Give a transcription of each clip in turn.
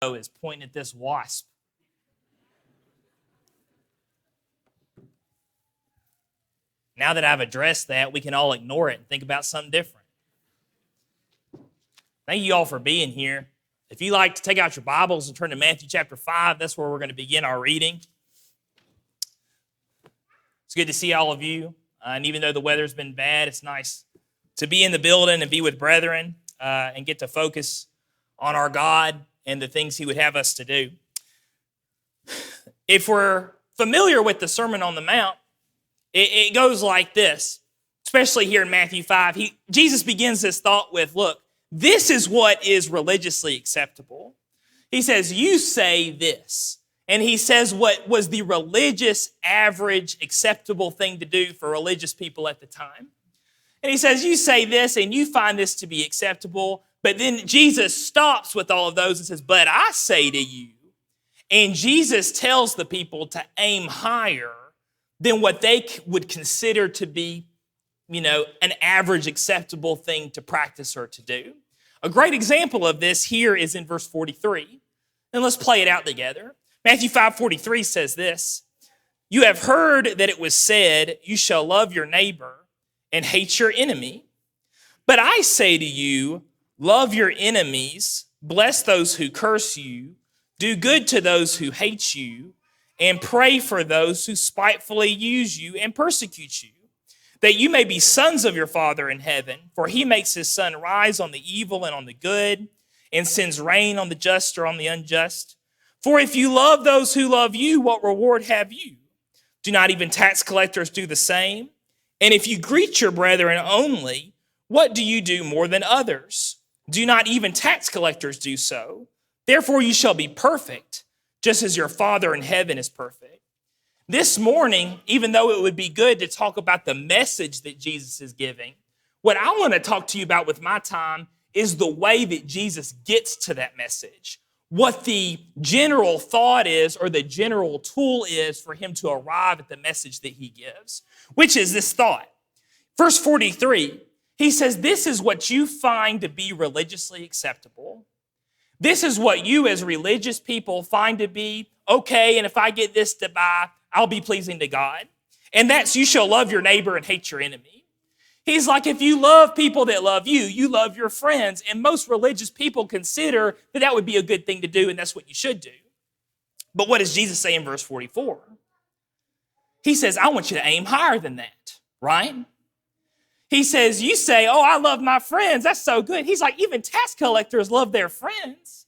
Is pointing at this wasp. Now that I've addressed that, we can all ignore it and think about something different. Thank you all for being here. If you like to take out your Bibles and turn to Matthew chapter 5, that's where we're going to begin our reading. It's good to see all of you. And even though the weather's been bad, it's nice to be in the building and be with brethren and get to focus on our God and the things he would have us to do. If we're familiar with the Sermon on the Mount, it goes like this, especially here in Matthew 5. Jesus begins this thought with, look, this is what is religiously acceptable. He says, you say this. And he says what was the religious, average, acceptable thing to do for religious people at the time. And he says, you say this and you find this to be acceptable. But then Jesus stops with all of those and says, but I say to you. And Jesus tells the people to aim higher than what they would consider to be, an average acceptable thing to practice or to do. A great example of this here is in verse 43. And let's play it out together. Matthew 5:43 says this, you have heard that it was said, you shall love your neighbor and hate your enemy. But I say to you, love your enemies, bless those who curse you, do good to those who hate you, and pray for those who spitefully use you and persecute you, that you may be sons of your Father in heaven, for he makes his sun rise on the evil and on the good, and sends rain on the just or on the unjust. For if you love those who love you, what reward have you? Do not even tax collectors do the same? And if you greet your brethren only, what do you do more than others? Do not even tax collectors do so? Therefore you shall be perfect, just as your Father in heaven is perfect. This morning, even though it would be good to talk about the message that Jesus is giving, what I want to talk to you about with my time is the way that Jesus gets to that message. What the general thought is or the general tool is for him to arrive at the message that he gives, which is this thought. Verse 43, he says, this is what you find to be religiously acceptable. This is what you as religious people find to be okay, and if I get this to buy, I'll be pleasing to God. And that's you shall love your neighbor and hate your enemy. He's like, if you love people that love you, you love your friends. And most religious people consider that that would be a good thing to do, and that's what you should do. But what does Jesus say in verse 44? He says, I want you to aim higher than that, right? He says, you say, oh, I love my friends. That's so good. He's like, even tax collectors love their friends.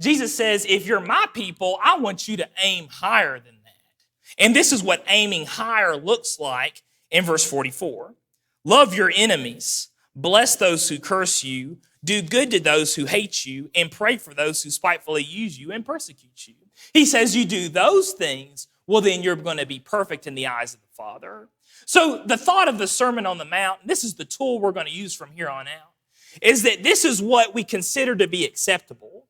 Jesus says, if you're my people, I want you to aim higher than that. And this is what aiming higher looks like in verse 44. Love your enemies, bless those who curse you, do good to those who hate you, and pray for those who spitefully use you and persecute you. He says you do those things, well, then you're going to be perfect in the eyes of the Father. So the thought of the Sermon on the Mount, and this is the tool we're going to use from here on out, is that this is what we consider to be acceptable,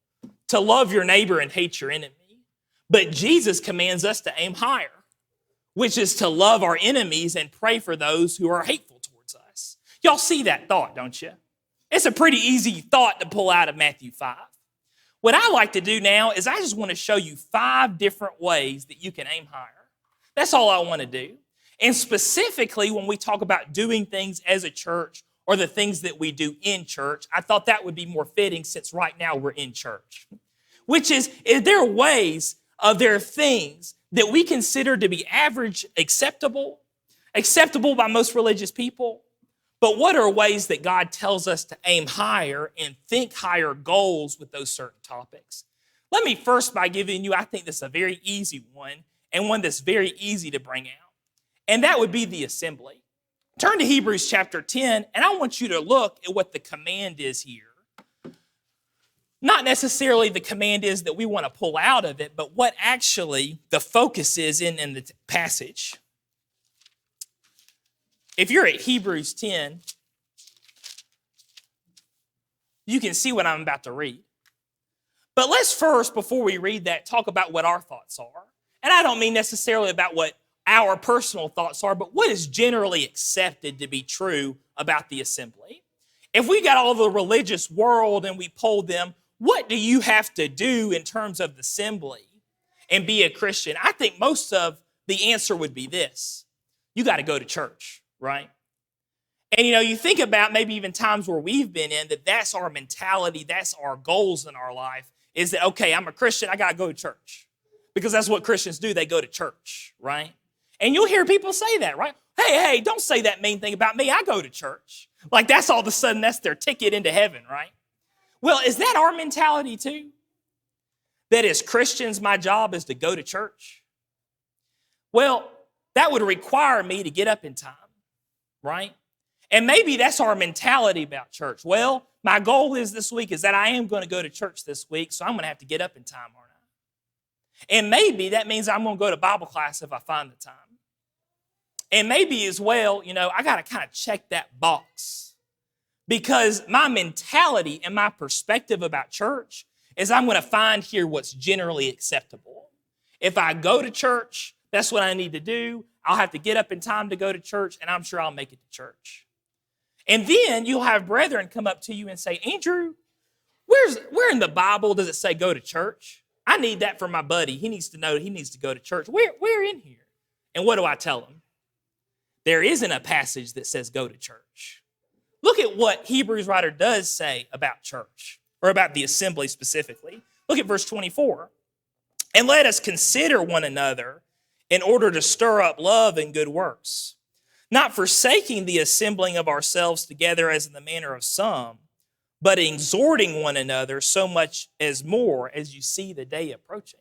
to love your neighbor and hate your enemy. But Jesus commands us to aim higher, which is to love our enemies and pray for those who are hateful towards us. Y'all see that thought, don't you? It's a pretty easy thought to pull out of Matthew 5. What I like to do now is I just want to show you 5 different ways that you can aim higher. That's all I want to do. And specifically, when we talk about doing things as a church or the things that we do in church, I thought that would be more fitting since right now we're in church. Which is there ways, there are things that we consider to be average acceptable by most religious people, but what are ways that God tells us to aim higher and think higher goals with those certain topics? Let me first by giving you, I think this is a very easy one and one that's very easy to bring out. And that would be the assembly. Turn to Hebrews chapter 10, and I want you to look at what the command is here. Not necessarily the command is that we want to pull out of it, but what actually the focus is in the passage. If you're at Hebrews 10, you can see what I'm about to read. But let's first, before we read that, talk about what our thoughts are. And I don't mean necessarily about what our personal thoughts are, but what is generally accepted to be true about the assembly. If we got all the religious world and we polled them, what do you have to do in terms of the assembly and be a Christian? I think most of the answer would be this. You got to go to church, right? And you think about maybe even times where we've been in that's our mentality, that's our goals in our life, is that, okay, I'm a Christian, I got to go to church. Because that's what Christians do, they go to church, right? And you'll hear people say that, right? Hey, don't say that mean thing about me, I go to church. Like that's all of a sudden, that's their ticket into heaven, right? Well, is that our mentality too? That as Christians, my job is to go to church? Well, that would require me to get up in time, right? And maybe that's our mentality about church. Well, my goal is this week is that I am going to go to church this week, so I'm going to have to get up in time, aren't I? And maybe that means I'm going to go to Bible class if I find the time. And maybe as well, I got to kind of check that box. Because my mentality and my perspective about church is I'm going to find here what's generally acceptable. If I go to church, that's what I need to do. I'll have to get up in time to go to church, and I'm sure I'll make it to church. And then you'll have brethren come up to you and say, Andrew, where in the Bible does it say go to church? I need that for my buddy. He needs to know he needs to go to church. Where in here? And what do I tell him? There isn't a passage that says go to church. Look at what Hebrews writer does say about church, or about the assembly specifically. Look at verse 24. And let us consider one another in order to stir up love and good works, not forsaking the assembling of ourselves together as in the manner of some, but exhorting one another so much as more as you see the day approaching.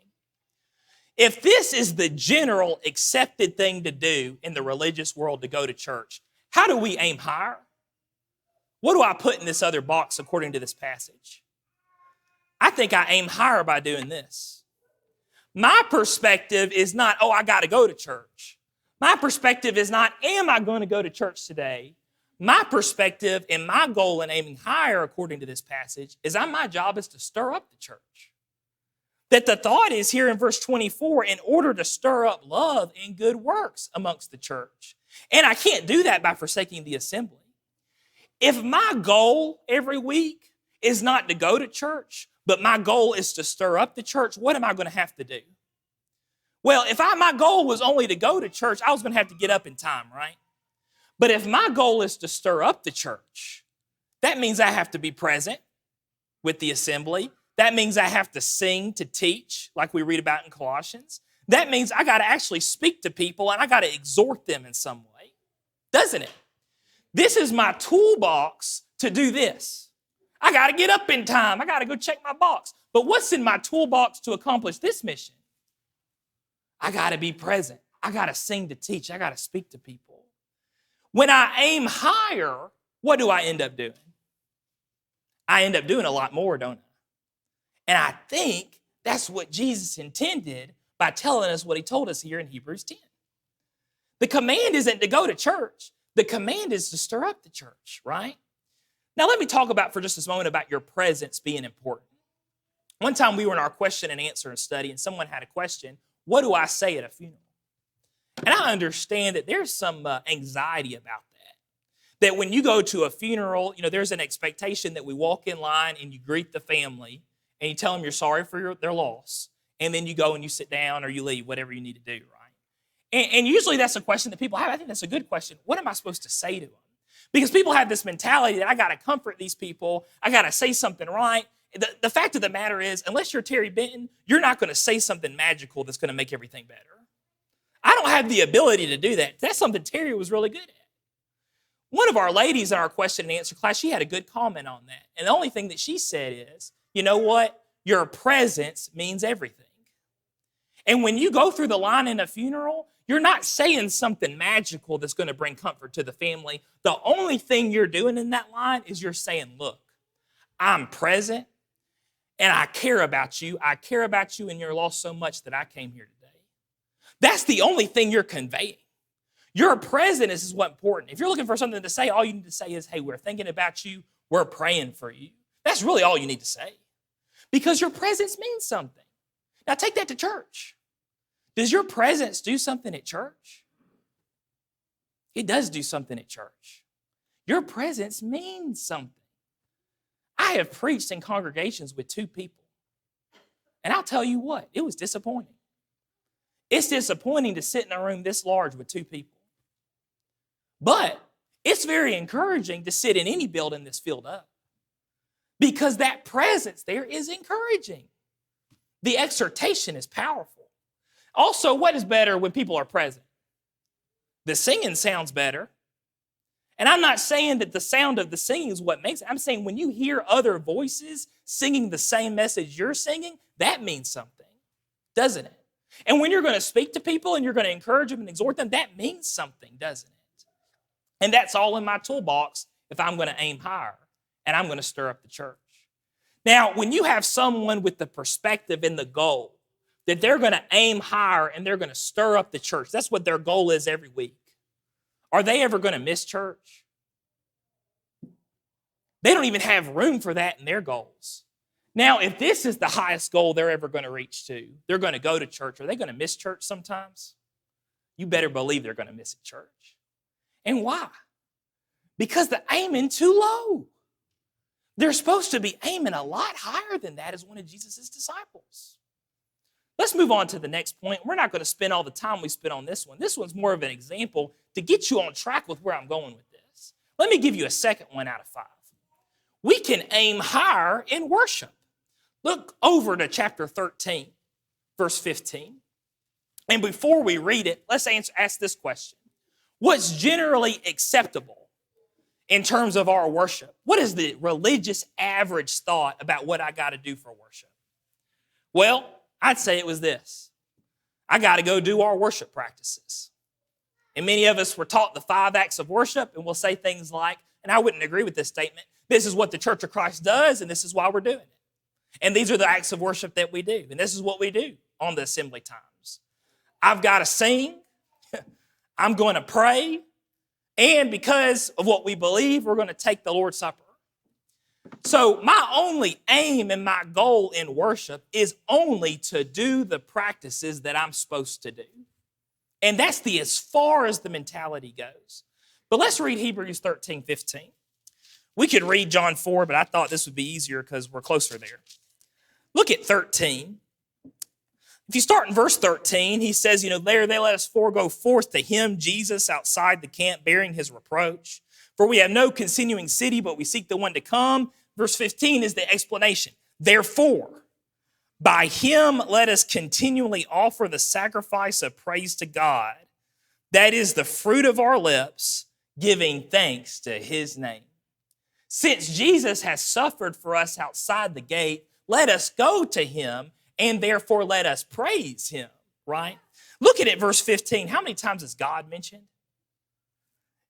If this is the general accepted thing to do in the religious world, to go to church, how do we aim higher? What do I put in this other box according to this passage? I think I aim higher by doing this. My perspective is not, I got to go to church. My perspective is not, am I going to go to church today? My perspective and my goal in aiming higher according to this passage is my job is to stir up the church. That the thought is here in verse 24, in order to stir up love and good works amongst the church. And I can't do that by forsaking the assembly. If my goal every week is not to go to church, but my goal is to stir up the church, what am I going to have to do? Well, if my goal was only to go to church, I was going to have to get up in time, right? But if my goal is to stir up the church, that means I have to be present with the assembly. That means I have to sing, to teach, like we read about in Colossians. That means I got to actually speak to people and I got to exhort them in some way, doesn't it? This is my toolbox to do this. I got to get up in time. I got to go check my box. But what's in my toolbox to accomplish this mission? I got to be present. I got to sing, to teach. I got to speak to people. When I aim higher, what do I end up doing? I end up doing a lot more, don't I? And I think that's what Jesus intended by telling us what he told us here in Hebrews 10. The command isn't to go to church. The command is to stir up the church, right? Now, let me talk about for just a moment about your presence being important. One time we were in our question and answer study, and someone had a question, what do I say at a funeral? And I understand that there's some anxiety about that. That when you go to a funeral, there's an expectation that we walk in line and you greet the family and you tell them you're sorry for their loss. And then you go and you sit down or you leave, whatever you need to do, right? And usually that's a question that people have. I think that's a good question. What am I supposed to say to them? Because people have this mentality that I got to comfort these people. I got to say something right. The fact of the matter is, unless you're Terry Benton, you're not going to say something magical that's going to make everything better. I don't have the ability to do that. That's something Terry was really good at. One of our ladies in our question and answer class, she had a good comment on that. And the only thing that she said is, you know what? Your presence means everything. And when you go through the line in a funeral, you're not saying something magical that's going to bring comfort to the family. The only thing you're doing in that line is you're saying, look, I'm present and I care about you. I care about you and your loss so much that I came here today. That's the only thing you're conveying. Your presence is what's important. If you're looking for something to say, all you need to say is, hey, we're thinking about you. We're praying for you. That's really all you need to say because your presence means something. Now take that to church. Does your presence do something at church? It does do something at church. Your presence means something. I have preached in congregations with 2 people. And I'll tell you what, it was disappointing. It's disappointing to sit in a room this large with 2 people. But it's very encouraging to sit in any building that's filled up, because that presence there is encouraging. The exhortation is powerful. Also, what is better when people are present? The singing sounds better. And I'm not saying that the sound of the singing is what makes it. I'm saying when you hear other voices singing the same message you're singing, that means something, doesn't it? And when you're going to speak to people and you're going to encourage them and exhort them, that means something, doesn't it? And that's all in my toolbox if I'm going to aim higher and I'm going to stir up the church. Now, when you have someone with the perspective and the goal that they're going to aim higher and they're going to stir up the church, that's what their goal is every week. Are they ever going to miss church? They don't even have room for that in their goals. Now, if this is the highest goal they're ever going to reach to, they're going to go to church. Are they going to miss church sometimes? You better believe they're going to miss it, church. And why? Because they're aiming too low. They're supposed to be aiming a lot higher than that as one of Jesus' disciples. Let's move on to the next point. We're not going to spend all the time we spent on this one. This one's more of an example to get you on track with where I'm going with this. Let me give you a second one out of 5. We can aim higher in worship. Look over to chapter 13, verse 15. And before we read it, let's ask this question. What's generally acceptable in terms of our worship? What is the religious average thought about what I got to do for worship? Well, I'd say it was this. I got to go do our worship practices. And many of us were taught the 5 acts of worship, and we'll say things like, and I wouldn't agree with this statement, this is what the Church of Christ does, and this is why we're doing it. And these are the acts of worship that we do, and this is what we do on the assembly times. I've got to sing, I'm going to pray, and because of what we believe, we're going to take the Lord's Supper. So my only aim and my goal in worship is only to do the practices that I'm supposed to do. And that's as far as the mentality goes. But let's read Hebrews 13:15. We could read John 4, but I thought this would be easier because we're closer there. Look at 13. If you start in verse 13, he says, there they let us go forth to him, Jesus, outside the camp, bearing his reproach. For we have no continuing city, but we seek the one to come. Verse 15 is the explanation. Therefore, by him let us continually offer the sacrifice of praise to God. That is the fruit of our lips, giving thanks to his name. Since Jesus has suffered for us outside the gate, let us go to him, and therefore let us praise him, right? Look at it, verse 15. How many times is God mentioned?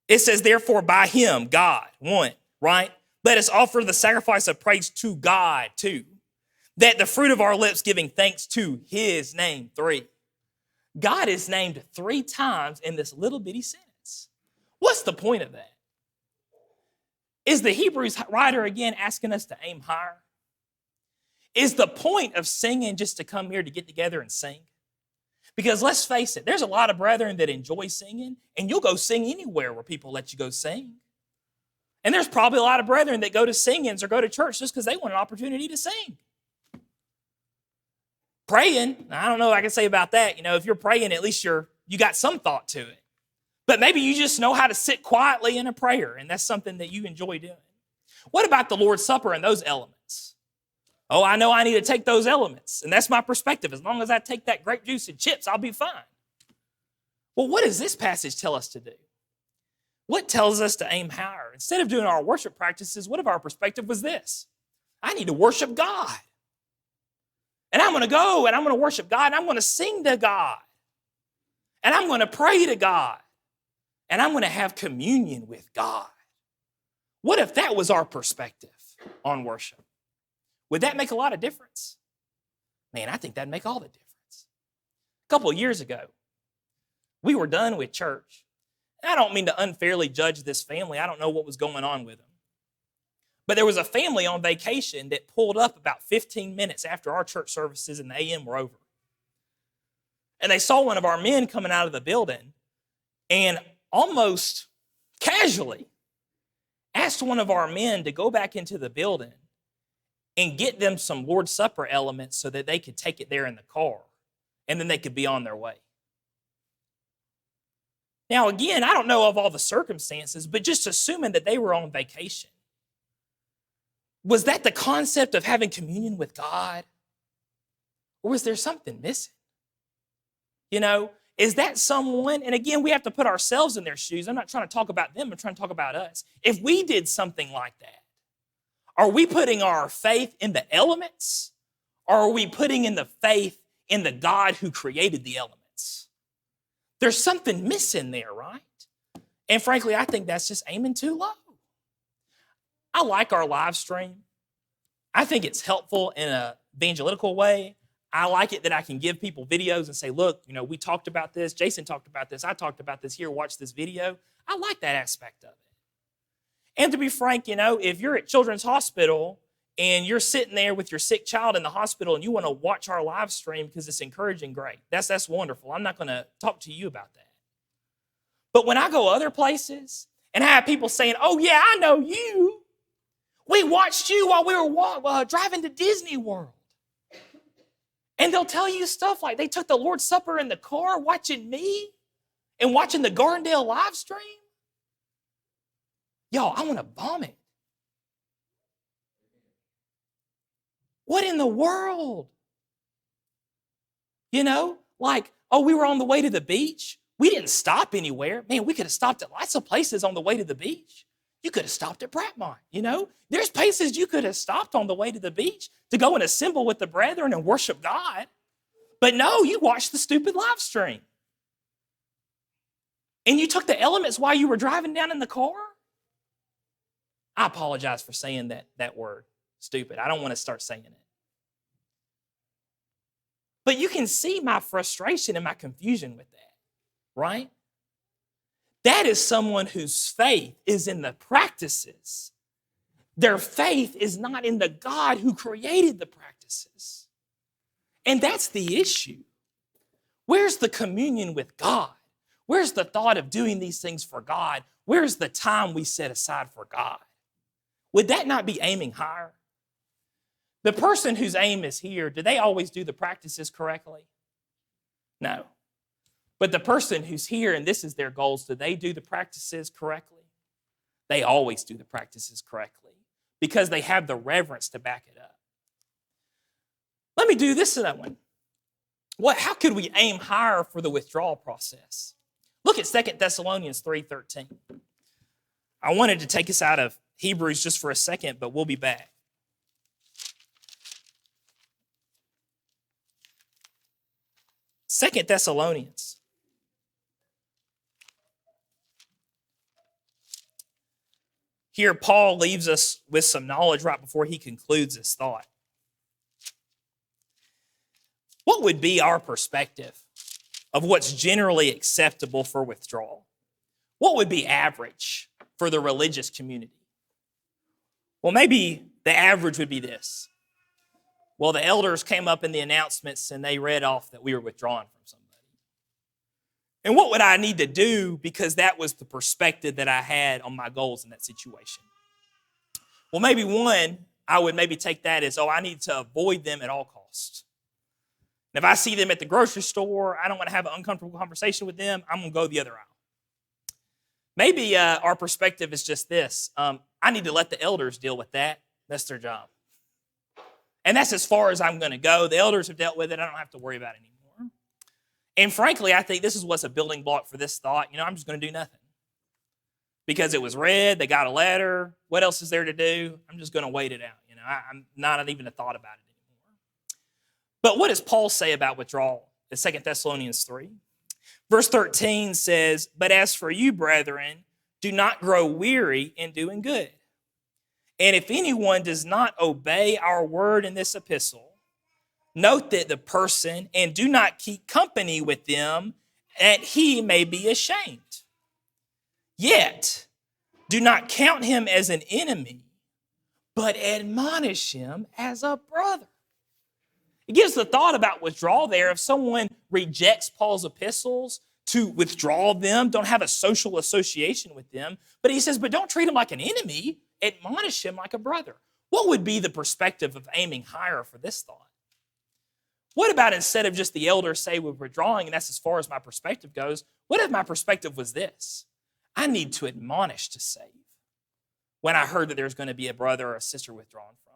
It says, therefore, by him, God, 1, right? Let us offer the sacrifice of praise to God, 2. That the fruit of our lips giving thanks to his name, 3. God is named 3 times in this little bitty sentence. What's the point of that? Is the Hebrews writer again asking us to aim higher? Is the point of singing just to come here to get together and sing? Because let's face it, there's a lot of brethren that enjoy singing, and you'll go sing anywhere where people let you go sing. And there's probably a lot of brethren that go to sing-ins or go to church just because they want an opportunity to sing. Praying, I don't know what I can say about that. If you're praying, at least you got some thought to it. But maybe you just know how to sit quietly in a prayer, and that's something that you enjoy doing. What about the Lord's Supper and those elements? Oh, I know I need to take those elements, and that's my perspective. As long as I take that grape juice and chips, I'll be fine. Well, what does this passage tell us to do? What tells us to aim higher? Instead of doing our worship practices, what if our perspective was this? I need to worship God. And I'm going to go and I'm going to worship God and I'm going to sing to God. And I'm going to pray to God. And I'm going to have communion with God. What if that was our perspective on worship? Would that make a lot of difference? Man, I think that'd make all the difference. A couple of years ago, we were done with church. And I don't mean to unfairly judge this family. I don't know what was going on with them. But there was a family on vacation that pulled up about 15 minutes after our church services in the AM were over. And they saw one of our men coming out of the building and almost casually asked one of our men to go back into the building and get them some Lord's Supper elements so that they could take it there in the car, and then they could be on their way. Now, again, I don't know of all the circumstances, but just assuming that they were on vacation, was that the concept of having communion with God? Or was there something missing? Is that someone, and again, we have to put ourselves in their shoes. I'm not trying to talk about them, I'm trying to talk about us. If we did something like that, are we putting our faith in the elements, or are we putting in the faith in the God who created the elements? There's something missing there, right? And frankly, I think that's just aiming too low. I like our live stream. I think it's helpful in an evangelical way. I like it that I can give people videos and say, look, we talked about this. Jason talked about this. I talked about this. Here, watch this video. I like that aspect of it. And to be frank, if you're at Children's Hospital and you're sitting there with your sick child in the hospital and you want to watch our live stream because it's encouraging, great. That's wonderful. I'm not going to talk to you about that. But when I go other places and I have people saying, oh, yeah, I know you. We watched you while we were driving to Disney World. And they'll tell you stuff like they took the Lord's Supper in the car watching me and watching the Gardendale live stream. Y'all, I want to vomit. What in the world? We were on the way to the beach. We didn't stop anywhere. Man, we could have stopped at lots of places on the way to the beach. You could have stopped at Bratmont, There's places you could have stopped on the way to the beach to go and assemble with the brethren and worship God. But no, you watched the stupid live stream. And you took the elements while you were driving down in the car? I apologize for saying that word, stupid. I don't want to start saying it. But you can see my frustration and my confusion with that, right? That is someone whose faith is in the practices. Their faith is not in the God who created the practices. And that's the issue. Where's the communion with God? Where's the thought of doing these things for God? Where's the time we set aside for God? Would that not be aiming higher? The person whose aim is here, do they always do the practices correctly? No. But the person who's here and this is their goals, do they do the practices correctly? They always do the practices correctly because they have the reverence to back it up. Let me do this to that one. How could we aim higher for the withdrawal process? Look at 2 Thessalonians 3:13. I wanted to take us out of Hebrews just for a second, but we'll be back. Second Thessalonians. Here, Paul leaves us with some knowledge right before he concludes his thought. What would be our perspective of what's generally acceptable for withdrawal? What would be average for the religious community? Well, maybe the average would be this. Well, the elders came up in the announcements and they read off that we were withdrawing from somebody. And what would I need to do because that was the perspective that I had on my goals in that situation? Well, maybe one, I would maybe take that as, I need to avoid them at all costs. And if I see them at the grocery store, I don't want to have an uncomfortable conversation with them, I'm going to go the other aisle. Maybe our perspective is just this. I need to let the elders deal with that. That's their job. And that's as far as I'm going to go. The elders have dealt with it. I don't have to worry about it anymore. And frankly, I think this is what's a building block for this thought. I'm just going to do nothing. Because it was read, they got a letter. What else is there to do? I'm just going to wait it out. I'm not even a thought about it anymore. But what does Paul say about withdrawal in 2 Thessalonians 3? Verse 13 says, "But as for you, brethren, do not grow weary in doing good. And if anyone does not obey our word in this epistle, note that the person, and do not keep company with them, that he may be ashamed. Yet, do not count him as an enemy, but admonish him as a brother." It gives the thought about withdrawal there. If someone rejects Paul's epistles, to withdraw them, don't have a social association with them. But he says, but don't treat him like an enemy, admonish him like a brother. What would be the perspective of aiming higher for this thought? What about instead of just the elders say we're withdrawing, and that's as far as my perspective goes, what if my perspective was this? I need to admonish to save when I heard that there's going to be a brother or a sister withdrawn from.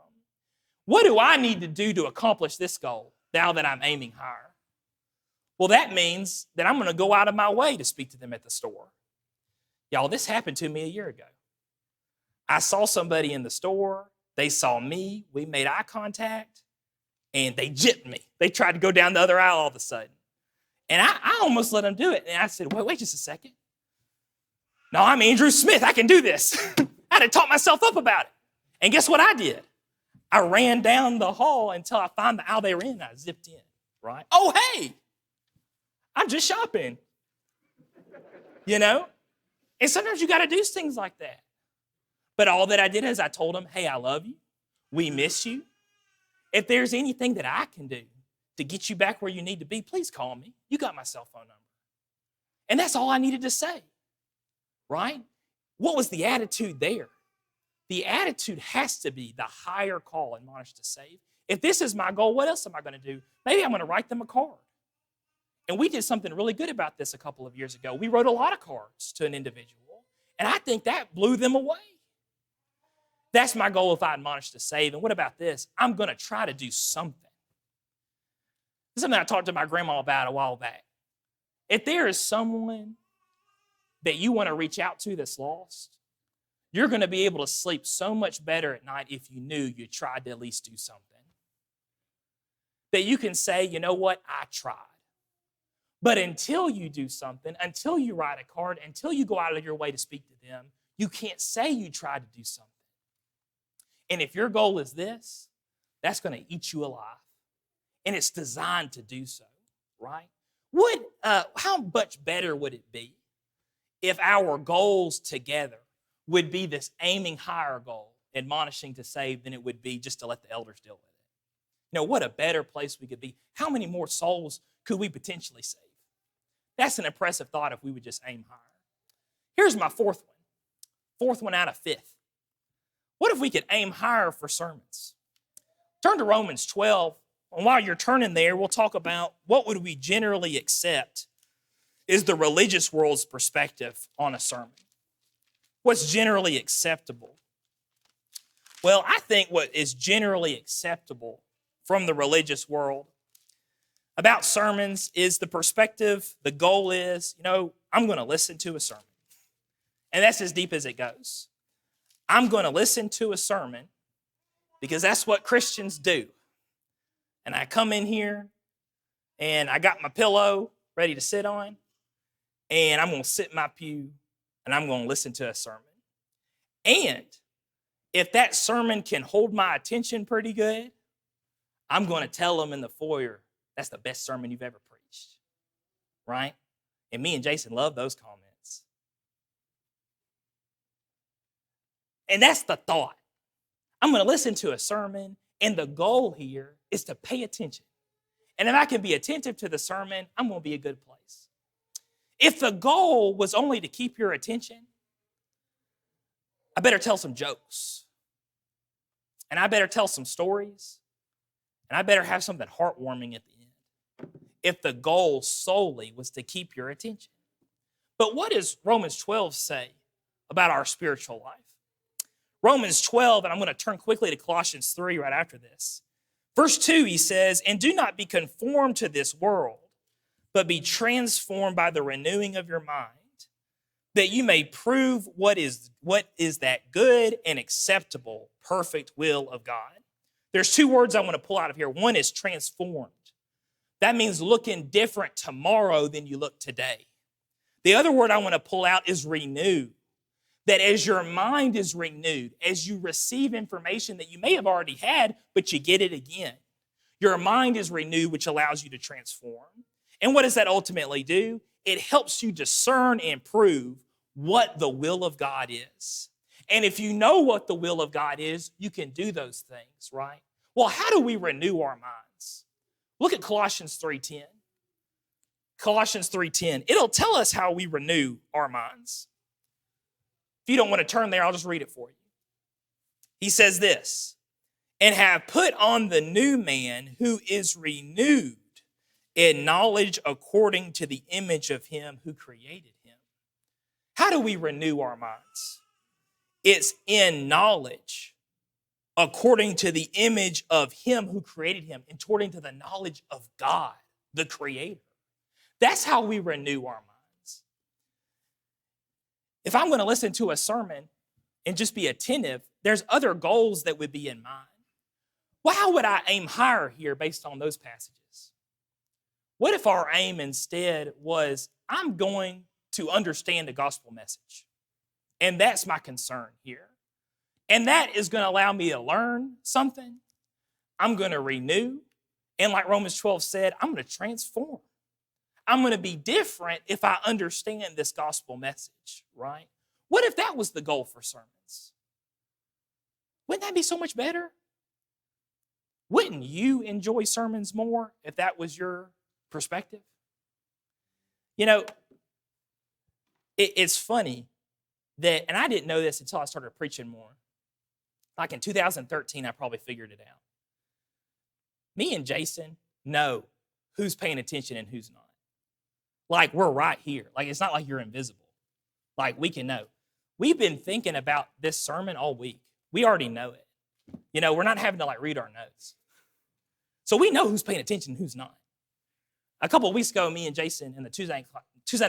What do I need to do to accomplish this goal now that I'm aiming higher? Well, that means that I'm going to go out of my way to speak to them at the store. Y'all, this happened to me a year ago. I saw somebody in the store. They saw me. We made eye contact, and they gypped me. They tried to go down the other aisle all of a sudden. And I almost let them do it. And I said, wait just a second. No, I'm Andrew Smith. I can do this. I had taught myself up about it. And guess what I did? I ran down the hall until I found the aisle they were in, and I zipped in, right? Oh, hey, I'm just shopping, you know? And sometimes you got to do things like that. But all that I did is I told them, hey, I love you. We miss you. If there's anything that I can do to get you back where you need to be, please call me. You got my cell phone number. And that's all I needed to say, right? What was the attitude there? The attitude has to be the higher call, admonish to save. If this is my goal, what else am I going to do? Maybe I'm going to write them a card. And we did something really good about this a couple of years ago. We wrote a lot of cards to an individual, and I think that blew them away. That's my goal if I admonish to save. And what about this? I'm going to try to do something. This is something I talked to my grandma about a while back. If there is someone that you want to reach out to that's lost, you're going to be able to sleep so much better at night if you knew you tried to at least do something. That you can say, you know what, I tried. But until you do something, until you write a card, until you go out of your way to speak to them, you can't say you tried to do something. And if your goal is this, that's going to eat you alive. And it's designed to do so, right? How much better would it be if our goals together would be this aiming higher goal, admonishing to save, than it would be just to let the elders deal with it? You know, what a better place we could be. How many more souls could we potentially save? That's an impressive thought if we would just aim higher. Here's my fourth one out of fifth. What if we could aim higher for sermons? Turn to Romans 12, and while you're turning there, we'll talk about what would we generally accept is the religious world's perspective on a sermon. What's generally acceptable? Well, I think what is generally acceptable from the religious world about sermons is the perspective, the goal is, I'm going to listen to a sermon. And that's as deep as it goes. I'm going to listen to a sermon because that's what Christians do. And I come in here and I got my pillow ready to sit on, and I'm going to sit in my pew and I'm going to listen to a sermon. And if that sermon can hold my attention pretty good, I'm going to tell them in the foyer, that's the best sermon you've ever preached, right? And me and Jason love those comments. And that's the thought. I'm going to listen to a sermon, and the goal here is to pay attention. And if I can be attentive to the sermon, I'm going to be a good place. If the goal was only to keep your attention, I better tell some jokes. And I better tell some stories. And I better have something heartwarming at the end. If the goal solely was to keep your attention. But what does Romans 12 say about our spiritual life? Romans 12, and I'm going to turn quickly to Colossians 3 right after this. Verse 2, he says, and do not be conformed to this world, but be transformed by the renewing of your mind, that you may prove what is that good and acceptable, perfect will of God. There's two words I want to pull out of here. One is transformed. That means looking different tomorrow than you look today. The other word I want to pull out is renewed. That as your mind is renewed, as you receive information that you may have already had, but you get it again, your mind is renewed, which allows you to transform. And what does that ultimately do? It helps you discern and prove what the will of God is. And if you know what the will of God is, you can do those things, right? Well, how do we renew our minds? Look at Colossians 3:10. Colossians 3:10. It'll tell us how we renew our minds. If you don't want to turn there, I'll just read it for you. He says this, and have put on the new man who is renewed in knowledge according to the image of him who created him. How do we renew our minds? It's in knowledge according to the image of him who created him, and according to the knowledge of God, the creator. That's how we renew our minds. If I'm going to listen to a sermon and just be attentive, there's other goals that would be in mind. Well, how would I aim higher here based on those passages? What if our aim instead was, I'm going to understand the gospel message? And that's my concern here. And that is going to allow me to learn something. I'm going to renew. And like Romans 12 said, I'm going to transform. I'm going to be different if I understand this gospel message, right? What if that was the goal for sermons? Wouldn't that be so much better? Wouldn't you enjoy sermons more if that was your perspective? You know, it's funny that, and I didn't know this until I started preaching more. Like in 2013, I probably figured it out. Me and Jason know who's paying attention and who's not. Like, we're right here. Like, it's not like you're invisible. Like, we can know. We've been thinking about this sermon all week. We already know it. You know, we're not having to like read our notes. So we know who's paying attention and who's not. A couple of weeks ago, me and Jason in the Tuesday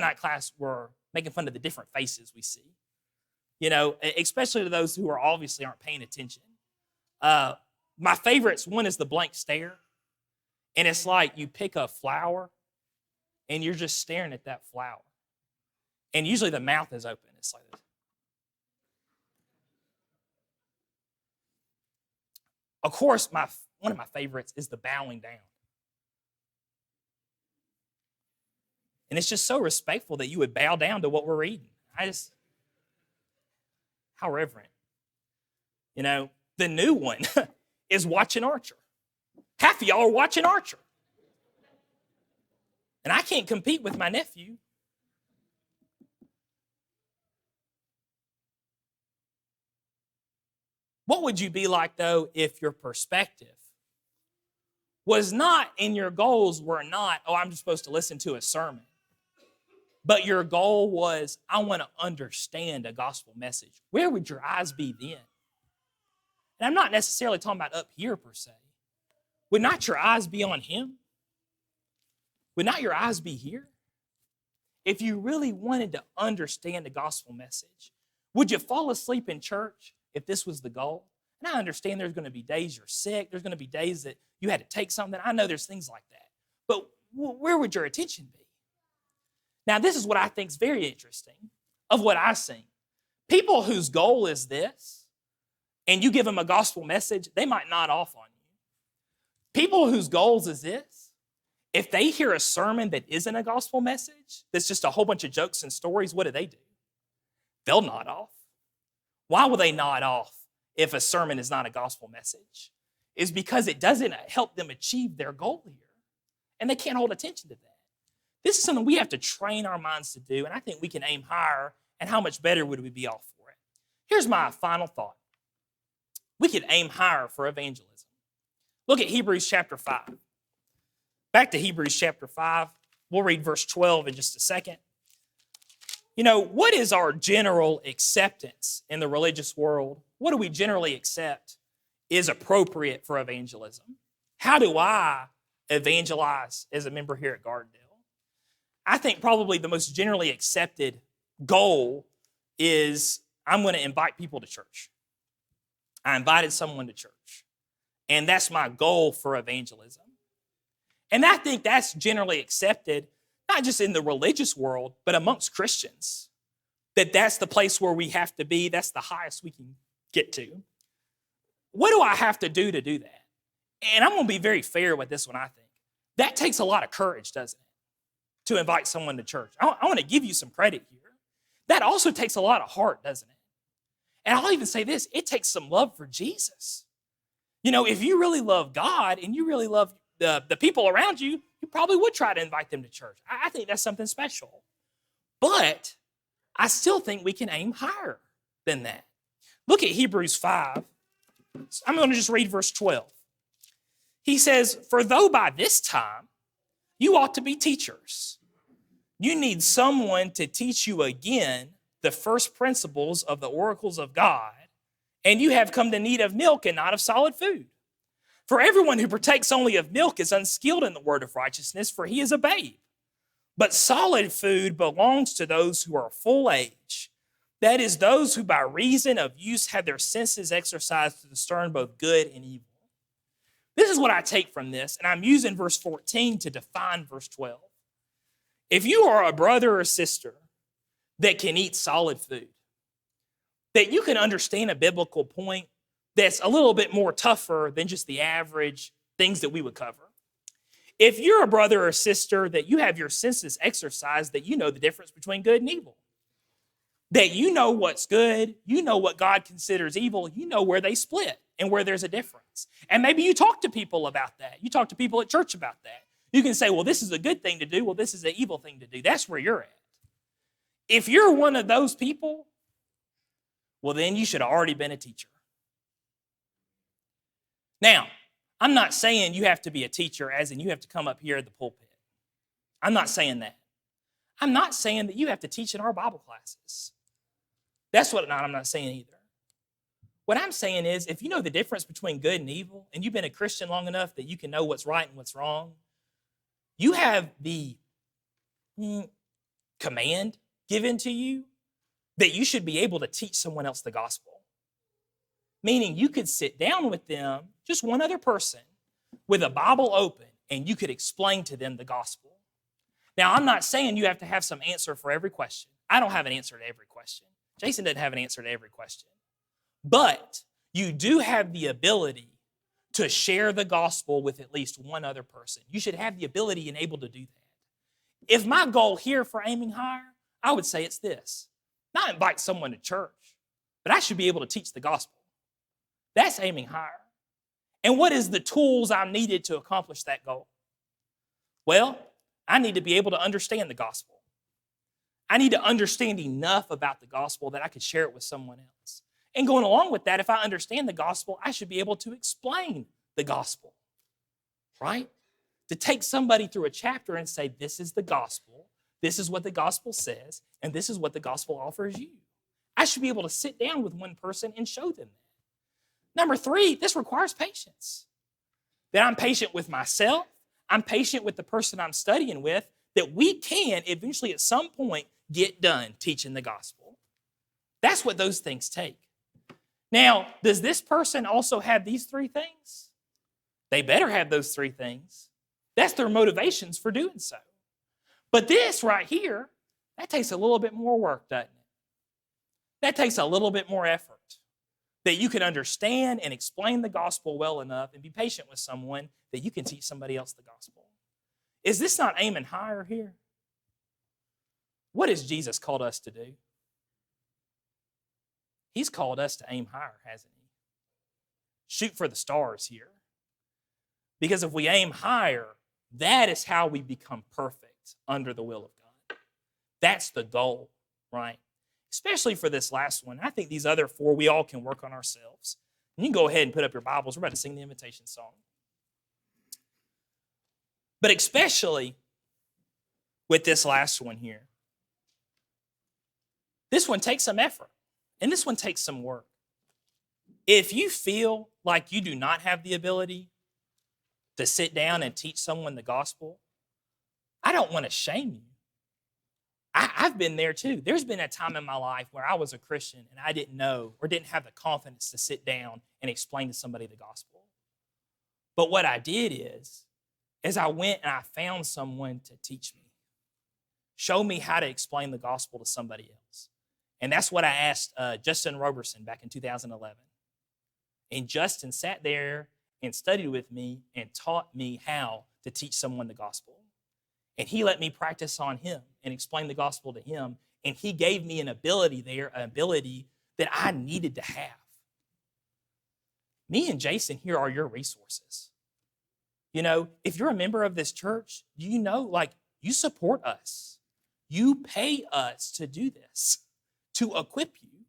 night class were making fun of the different faces we see. You know, especially to those who obviously aren't paying attention. My favorites, one is the blank stare. And it's like you pick a flower and you're just staring at that flower. And usually the mouth is open. It's like this. Of course, one of my favorites is the bowing down. And it's just so respectful that you would bow down to what we're reading. How reverent. You know, the new one is watching Archer. Half of y'all are watching Archer. And I can't compete with my nephew. What would you be like, though, if your perspective was not, and your goals were not, oh, I'm just supposed to listen to a sermon, but your goal was, I want to understand a gospel message? Where would your eyes be then? And I'm not necessarily talking about up here per se. Would not your eyes be on him? Would not your eyes be here? If you really wanted to understand the gospel message, would you fall asleep in church if this was the goal? And I understand there's going to be days you're sick. There's going to be days that you had to take something. I know there's things like that. But where would your attention be? Now, this is what I think is very interesting of what I've seen. People whose goal is this, and you give them a gospel message, they might nod off on you. People whose goals is this, if they hear a sermon that isn't a gospel message, that's just a whole bunch of jokes and stories, what do? They'll nod off. Why will they nod off if a sermon is not a gospel message? It's because it doesn't help them achieve their goal here. And they can't hold attention to that. This is something we have to train our minds to do, and I think we can aim higher, and how much better would we be off for it? Here's my final thought. We could aim higher for evangelism. Look at Hebrews chapter 5. Back to Hebrews chapter 5. We'll read verse 12 in just a second. You know, what is our general acceptance in the religious world? What do we generally accept is appropriate for evangelism? How do I evangelize as a member here at Gardendale? I think probably the most generally accepted goal is I'm going to invite people to church. I invited someone to church. And that's my goal for evangelism. And I think that's generally accepted, not just in the religious world, but amongst Christians. That's the place where we have to be. That's the highest we can get to. What do I have to do that? And I'm going to be very fair with this one, I think. That takes a lot of courage, doesn't it? To invite someone to church. I want to give you some credit here. That also takes a lot of heart, doesn't it? And I'll even say this, it takes some love for Jesus. You know, if you really love God and you really love the people around you, you probably would try to invite them to church. I think that's something special. But I still think we can aim higher than that. Look at Hebrews 5, I'm going to just read verse 12. He says, "For though by this time you ought to be teachers, you need someone to teach you again the first principles of the oracles of God, and you have come to need of milk and not of solid food. For everyone who partakes only of milk is unskilled in the word of righteousness, for he is a babe. But solid food belongs to those who are full age, that is, those who by reason of use have their senses exercised to discern both good and evil." This is what I take from this, and I'm using verse 14 to define verse 12. If you are a brother or sister that can eat solid food, that you can understand a biblical point that's a little bit more tougher than just the average things that we would cover. If you're a brother or sister that you have your senses exercised, that you know the difference between good and evil, that you know what's good, you know what God considers evil, you know where they split and where there's a difference. And maybe you talk to people about that. You talk to people at church about that. You can say, well, this is a good thing to do. Well, this is an evil thing to do. That's where you're at. If you're one of those people, well, then you should have already been a teacher. Now, I'm not saying you have to be a teacher as in you have to come up here at the pulpit. I'm not saying that. I'm not saying that you have to teach in our Bible classes. That's what I'm not saying either. What I'm saying is if you know the difference between good and evil, and you've been a Christian long enough that you can know what's right and what's wrong, you have the command given to you that you should be able to teach someone else the gospel. Meaning you could sit down with them, just one other person, with a Bible open, and you could explain to them the gospel. Now, I'm not saying you have to have some answer for every question. I don't have an answer to every question. Jason doesn't have an answer to every question. But you do have the ability to share the gospel with at least one other person. You should have the ability and able to do that. If my goal here for aiming higher, I would say it's this. Not invite someone to church, but I should be able to teach the gospel. That's aiming higher. And what is the tools I'm needed to accomplish that goal? Well, I need to be able to understand the gospel. I need to understand enough about the gospel that I could share it with someone else. And going along with that, if I understand the gospel, I should be able to explain the gospel, right? To take somebody through a chapter and say, this is the gospel, this is what the gospel says, and this is what the gospel offers you. I should be able to sit down with one person and show them that. Number 3, this requires patience. That I'm patient with myself, I'm patient with the person I'm studying with, that we can eventually at some point get done teaching the gospel. That's what those things take. Now, does this person also have these 3 things? They better have those 3 things. That's their motivations for doing so. But this right here, that takes a little bit more work, doesn't it? That takes a little bit more effort. That you can understand and explain the gospel well enough and be patient with someone that you can teach somebody else the gospel. Is this not aiming higher here? What has Jesus called us to do? He's called us to aim higher, hasn't he? Shoot for the stars here. Because if we aim higher, that is how we become perfect under the will of God. That's the goal, right? Especially for this last one. I think these other 4, we all can work on ourselves. And you can go ahead and put up your Bibles. We're about to sing the invitation song. But especially with this last one here. This one takes some effort. And this one takes some work. If you feel like you do not have the ability to sit down and teach someone the gospel, I don't want to shame you. I've been there too. There's been a time in my life where I was a Christian and I didn't know or didn't have the confidence to sit down and explain to somebody the gospel. But what I did is I went and I found someone to teach me, show me how to explain the gospel to somebody else. And that's what I asked Justin Roberson back in 2011. And Justin sat there and studied with me and taught me how to teach someone the gospel. And he let me practice on him and explain the gospel to him. And he gave me an ability there, an ability that I needed to have. Me and Jason here are your resources. You know, if you're a member of this church, you know, you support us. You pay us to do this, to equip you.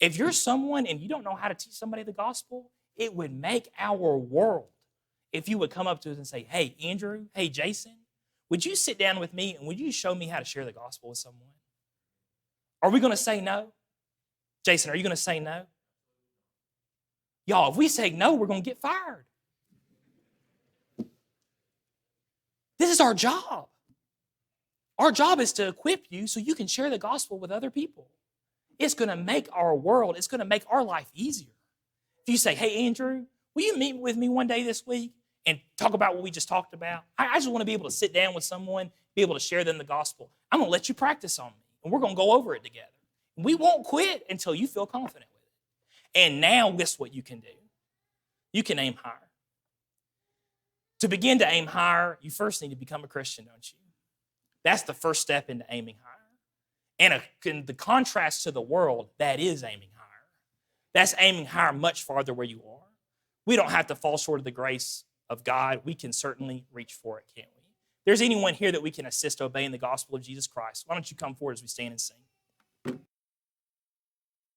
If you're someone and you don't know how to teach somebody the gospel, it would make our world if you would come up to us and say, hey, Andrew, hey, Jason, would you sit down with me and would you show me how to share the gospel with someone? Are we going to say no? Jason, are you going to say no? Y'all, if we say no, we're going to get fired. This is our job. Our job is to equip you so you can share the gospel with other people. It's going to make our world, it's going to make our life easier. If you say, hey, Andrew, will you meet with me one day this week and talk about what we just talked about? I just want to be able to sit down with someone, be able to share them the gospel. I'm going to let you practice on me, and we're going to go over it together. We won't quit until you feel confident with it. And now, guess what you can do? You can aim higher. To begin to aim higher, you first need to become a Christian, don't you? That's the first step into aiming higher. And in the contrast to the world, that is aiming higher. That's aiming higher much farther where you are. We don't have to fall short of the grace of God. We can certainly reach for it, can't we? If there's anyone here that we can assist obeying the gospel of Jesus Christ, why don't you come forward as we stand and sing?